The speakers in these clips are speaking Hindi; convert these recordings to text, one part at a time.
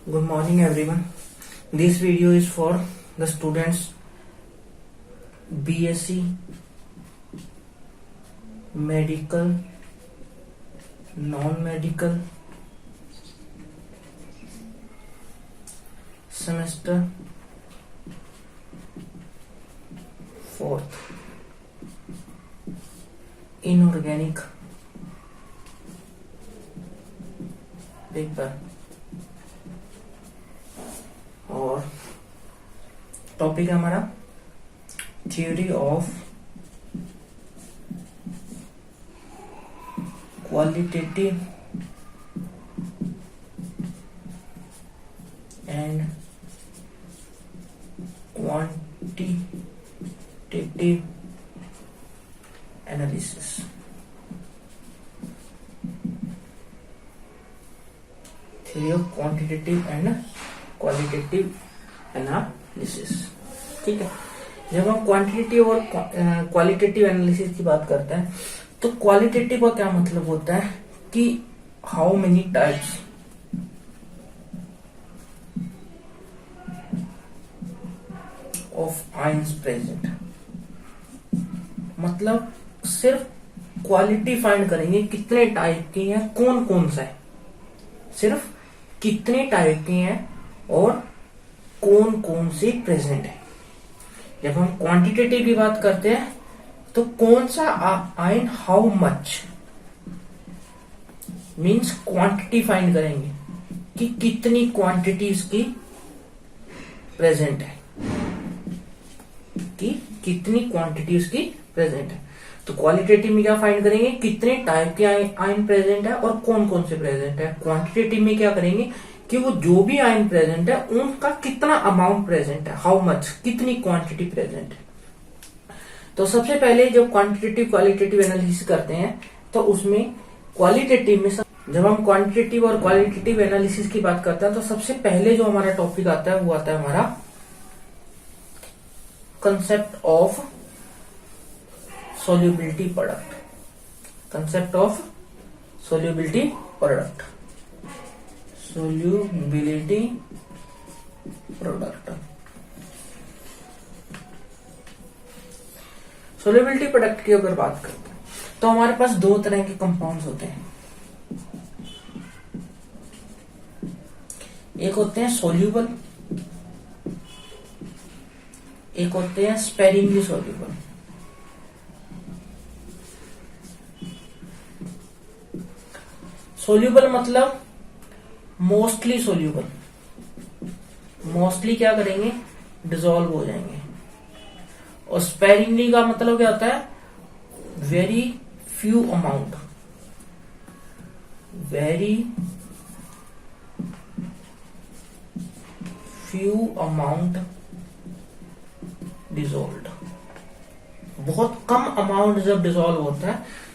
Good morning everyone. This video is for the students BSc medical, non-medical semester 4th inorganic paper और टॉपिक है हमारा theory of qualitative and quantitative analysis. Theory of quantitative and qualitative analysis. ठीक है, जब हम क्वांटिटेटिव और क्वालिटेटिव एनालिसिस की बात करते हैं तो क्वालिटेटिव का क्या मतलब होता है कि how many types of ions present, मतलब सिर्फ क्वालिटी फाइंड करेंगे कितने टाइप की हैं, कौन कौन सा है, सिर्फ कितने टाइप के हैं और कौन कौन सी प्रेजेंट है। जब हम क्वांटिटेटिव की बात करते हैं तो कौन सा ion how much means quantity find करेंगे कि कितनी क्वांटिटी इसकी प्रेजेंट है, कि कितनी क्वांटिटी उसकी प्रेजेंट है। तो क्वालिटेटिव में क्या फाइंड करेंगे, कितने टाइप के आयन प्रेजेंट है और कौन कौन से प्रेजेंट है। क्वांटिटेटिव में क्या करेंगे कि वो जो भी आयन प्रेजेंट है उनका कितना अमाउंट प्रेजेंट है, हाउ मच, कितनी क्वांटिटी प्रेजेंट है। तो सबसे पहले जब क्वांटिटेटिव क्वालिटेटिव एनालिसिस करते हैं तो उसमें क्वालिटेटिव में जब हम क्वांटिटेटिव और क्वालिटेटिव एनालिसिस की बात करते हैं तो सबसे पहले जो हमारा टॉपिक आता है वो आता है हमारा concept of solubility product। concept of solubility product, solubility product। solubility product की अगर बात करते हैं तो हमारे पास दो तरह के कंपाउंड्स होते हैं। एक होते हैं सोल्यूबल, एक होते हैं स्पेरिंगली सोल्यूबल। सोल्यूबल मतलब मोस्टली सोल्यूबल, मोस्टली क्या करेंगे, डिसॉल्व हो जाएंगे। और स्पेरिंगली का मतलब क्या होता है, very few amount, very few amount dissolved. बहुत कम अमाउंट जब डिसॉल्व होता है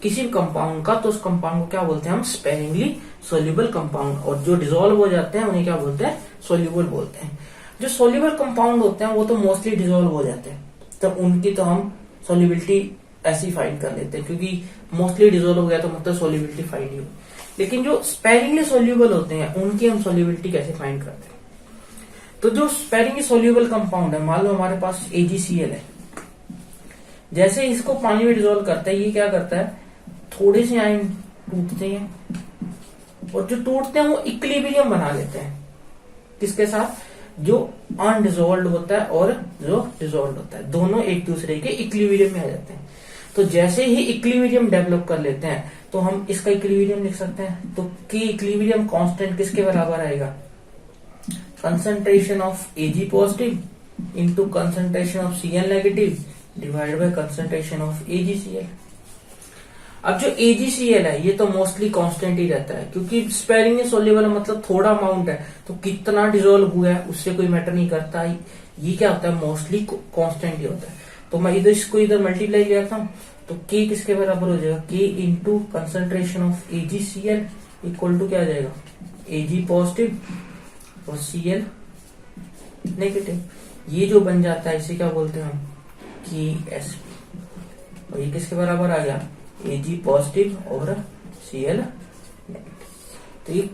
किसी भी कंपाउंड का तो उस कंपाउंड को क्या बोलते हैं हम, स्पेरिंगली सोल्यूबल कंपाउंड। और जो डिसॉल्व हो जाते हैं उन्हें क्या बोलते हैं, सोल्यूबल बोलते हैं। जो सोल्यूबल कंपाउंड होते हैं वो तो मोस्टली डिसॉल्व हो जाते हैं, तो उनकी तो हम सोल्यूबिलिटी ऐसी फाइंड कर लेते हैं, क्योंकि मोस्टली डिसॉल्व हो गया तो मतलब सोल्यूबिलिटी फाइंड ही हो। लेकिन जो स्पेरिंगली सोल्यूबल होते हैं उनकी हम सोल्यूबिलिटी कैसे फाइंड करते हैं। तो जो स्पेरिंगली सोल्यूबल कंपाउंड है, मान लो हमारे पास AgCl है, जैसे इसको पानी में डिसॉल्व करता है, ये क्या करता है, थोड़े से आयन टूटते हैं और जो टूटते हैं वो इक्विलिब्रियम बना लेते हैं। किसके साथ, जो अनडिसॉल्व्ड होता है और जो डिसॉल्व्ड होता है, दोनों एक दूसरे के इक्विलिब्रियम में आ जाते हैं। तो जैसे ही इक्विलिब्रियम डेवलप कर लेते हैं तो हम इसका इक्विलिब्रियम लिख सकते हैं। तो के इक्विलिब्रियम कांस्टेंट किसके बराबर आएगा, concentration of Ag positive into concentration of Cl negative divide by concentration of AgCl। अब जो AgCl है ये तो मोस्टली कांस्टेंट ही रहता है, क्योंकि स्पेरिंगली सोल्यूबल मतलब थोड़ा अमाउंट है, तो कितना डिसॉल्व हुआ है उससे कोई मैटर नहीं करता। ये क्या होता है, मोस्टली कांस्टेंट ही होता है। तो मैं इधर इसको इधर मल्टीप्लाई करता हूं तो K किसके बराबर हो जाएगा, K into concentration of AgCl equal to क्या आ जाएगा, Ag पॉजिटिव और Cl नेगेटिव। ये जो बन जाता है इसे क्या बोलते हैं हम, KSP। और ये किसके बराबर आ गया, Ag पॉजिटिव और Cl नेगेटिव। तो ये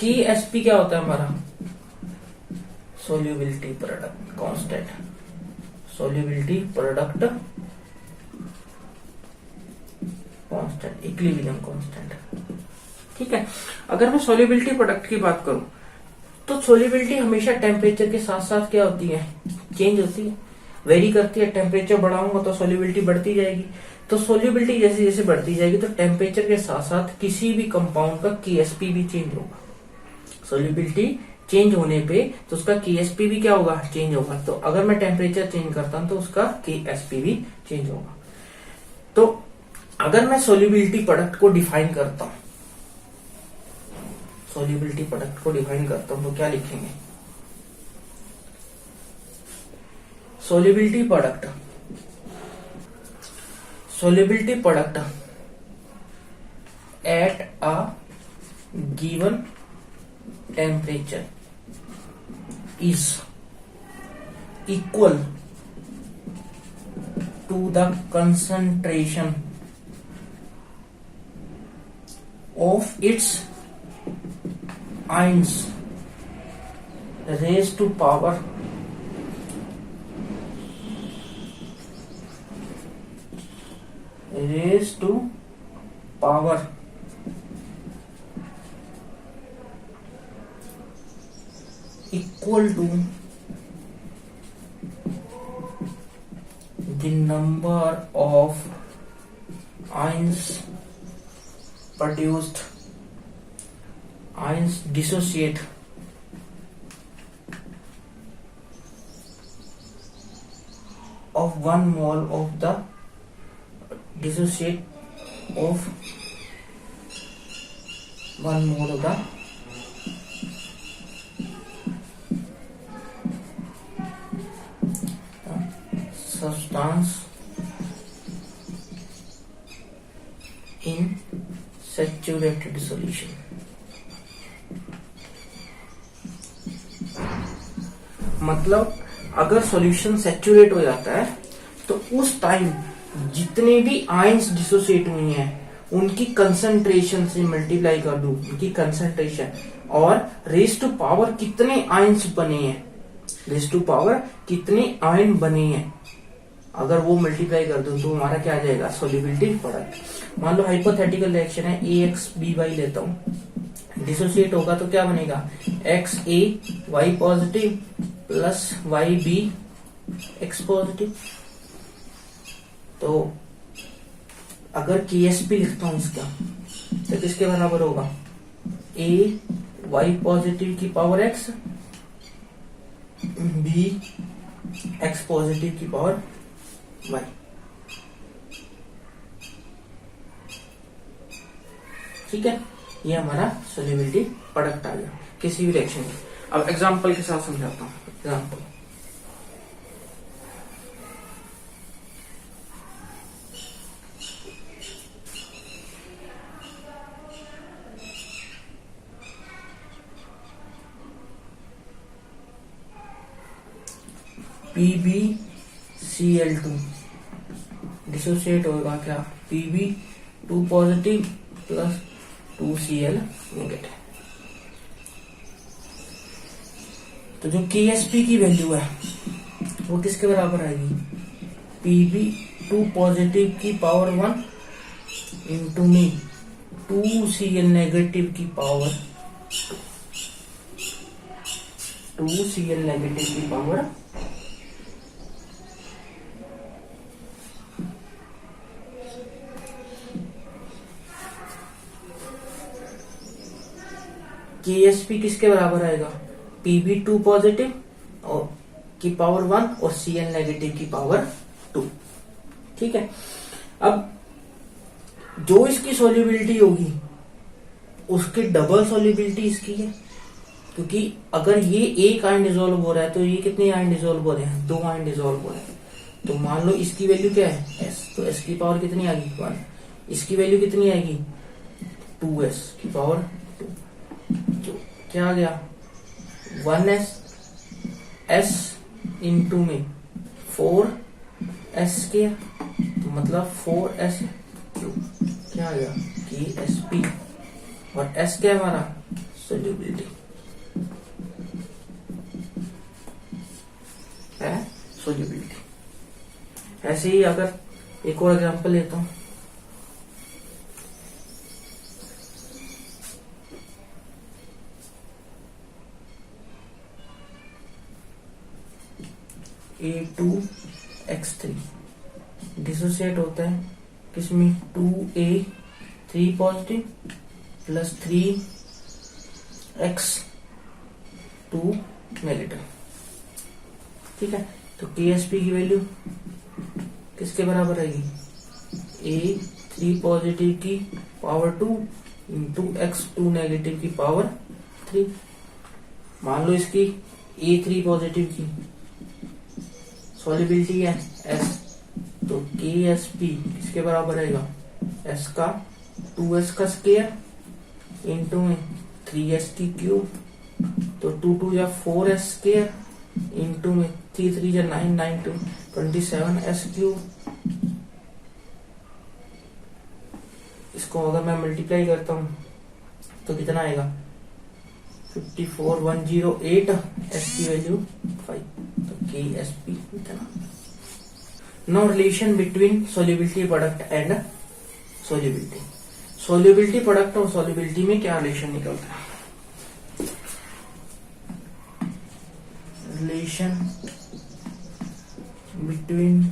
KSP क्या होता है हमारा, solubility product constant, solubility product constant, equilibrium constant. ठीक है, अगर मैं सोल्यूबिलिटी प्रोडक्ट की बात करूं तो सोल्यूबिलिटी हमेशा टेम्परेचर के साथ साथ क्या होती है, चेंज होती है, वेरी करती है। टेम्परेचर बढ़ाऊंगा तो सोल्यूबिलिटी बढ़ती जाएगी, तो सोल्यूबिलिटी जैसे जैसे बढ़ती जाएगी तो टेम्परेचर के साथ साथ किसी भी कंपाउंड का KSP भी चेंज होगा। सोल्यूबिलिटी चेंज होने पे तो उसका KSP भी क्या होगा, चेंज होगा। तो अगर मैं टेम्परेचर चेंज करता हूं तो उसका KSP भी चेंज होगा। तो अगर मैं सोल्यूबिलिटी प्रोडक्ट को डिफाइन करता हूं, सोल्यूबिलिटी प्रोडक्ट को डिफाइन करता हूं तो क्या लिखेंगे, solubility product, solubility product at a given temperature is equal to the concentration of its ions raised to power equal to the number of ions produced, ions dissociate of 1 mole of the dissociate of 1 mole of the substance in saturated solution। मतलब अगर सॉल्यूशन सैचुरेट हो जाता है तो उस टाइम जितने भी आयंस डिसोसिएट हुई हैं उनकी कंसंट्रेशन से मल्टीप्लाई कर दूं, उनकी कंसंट्रेशन, और रेज टू पावर कितने आयंस बने हैं, रेज टू पावर कितने आयन बने हैं, अगर वो मल्टीप्लाई कर दूं तो हमारा क्या आ जाएगा, सोल्यूबिलिटी प्रोडक्ट। मान लो हाइपोथेटिकल रिएक्शन है, AXBY लेता हूं, डिसोसिएट होगा तो क्या बनेगा, XAY positive plus YB X positive. तो अगर KSP लिखता हूं इसका तो किसके बराबर होगा, AY पॉजिटिव की power X, B X positive की पावर Y। ठीक है, ये हमारा सोल्यूबिलिटी प्रोडक्ट आ गया किसी भी रिएक्शन की। अब एग्जांपल के साथ समझाता हूं। एग्जांपल, PbCl2 डिसोसिएट होगा क्या, Pb2 positive plus 2Cl negative. तो जो KSP की वैल्यू है वो किसके बराबर आएगी, Pb2 पॉजिटिव की पावर 1 इंटू में 2Cl नेगेटिव की पावर 2Cl नेगेटिव की पावर KSP किसके बराबर आएगा, Pb2 पॉजिटिव और की पावर 1 और Cl नेगेटिव की पावर 2। ठीक है, अब जो इसकी सॉल्युबिलिटी होगी उसकी डबल सॉल्युबिलिटी इसकी है, क्योंकि अगर ये एक आयन डिसॉल्व हो रहा है तो ये कितने आयन डिसॉल्व हो रहे हैं, 2 आयन डिसॉल्व हो रहे हैं। तो मान लो इसकी वैल्यू क्या है, S, तो S की पावर कितनी आ गई 1, इसकी वैल्यू कितनी आएगी 2S की पावर 2, तो क्या आ गया 1S S इंटू में 4S के, तो मतलब 4S क्या आ गया KSP, और S क्या है हमारा सोल्यूबिलिटी है, सोल्यूबिलिटी। ऐसे ही अगर एक और एग्जांपल लेता हूं, A2X3 डिसोसिएट होता है किसमें, 2A3 positive plus 3X2 negative. ठीक है, तो KSP की वैल्यू किसके बराबर आएगी, A3 पॉजिटिव की पावर 2 इंटू X2 नेगेटिव की पावर 3। मान लो इसकी A3 पॉजिटिव की सॉल्युबिलिटी है S, तो KSP किसके बराबर आएगा, S का 2S का स्क्वायर इंटू में 3S की क्यूब, तो 2 या 4S स्क्वायर इंटू में 3 या 9 9 27S क्यूब। इसको अगर मैं मल्टीप्लाई करता हूं तो कितना आएगा, 54108, S की वैल्यू 5, तो KSP इतना। Now relation between solubility product and solubility. Solubility product और सोल्यूबिलिटी में क्या रिलेशन निकलता है, रिलेशन बिटवीन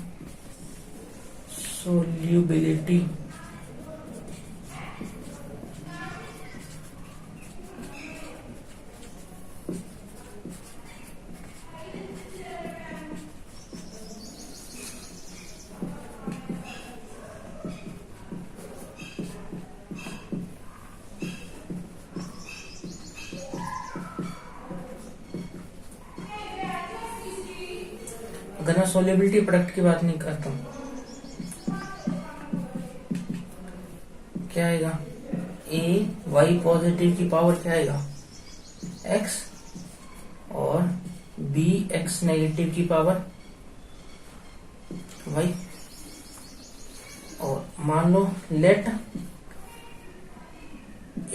सोल्यूबिलिटी अगर मैं सोल्यूबिलिटी प्रोडक्ट की बात नहीं करता हूं, क्या आएगा, A पॉजिटिव की पावर क्या आएगा, X, और B X नेगेटिव की पावर Y। और मान लो let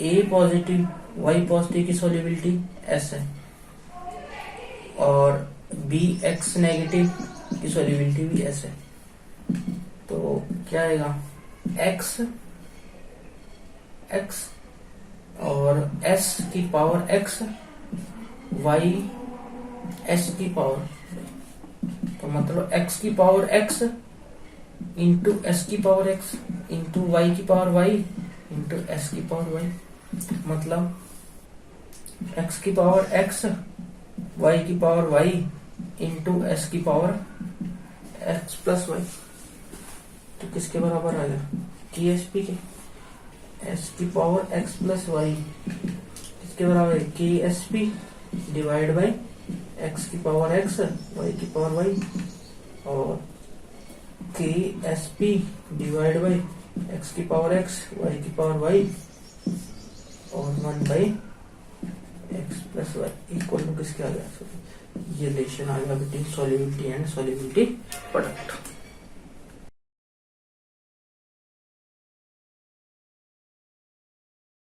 A positive Y positive की सोल्यूबिलिटी S है और B X नेगेटिव की सोल्यूबिलिटी भी S है, तो क्या आएगा, X और S की पावर X, Y S की पावर, तो मतलब X की पावर X इंटू S की पावर X इंटू Y की पावर Y इंटू S की पावर Y। मतलब X की पावर X, Y की पावर Y इंटू S की पावर X प्लस Y, तो किसके बराबर आ गया, KSP के। S की पावर X प्लस Y किसके बराबर है, KSP डिवाइड बाई X की पावर X, Y की पावर Y, और KSP डिवाइड बाई X की पावर X, Y की पावर Y, और 1 by X plus Y equal to किसके आ गया, ये रिलेशन आ गया between solubility and solubility product.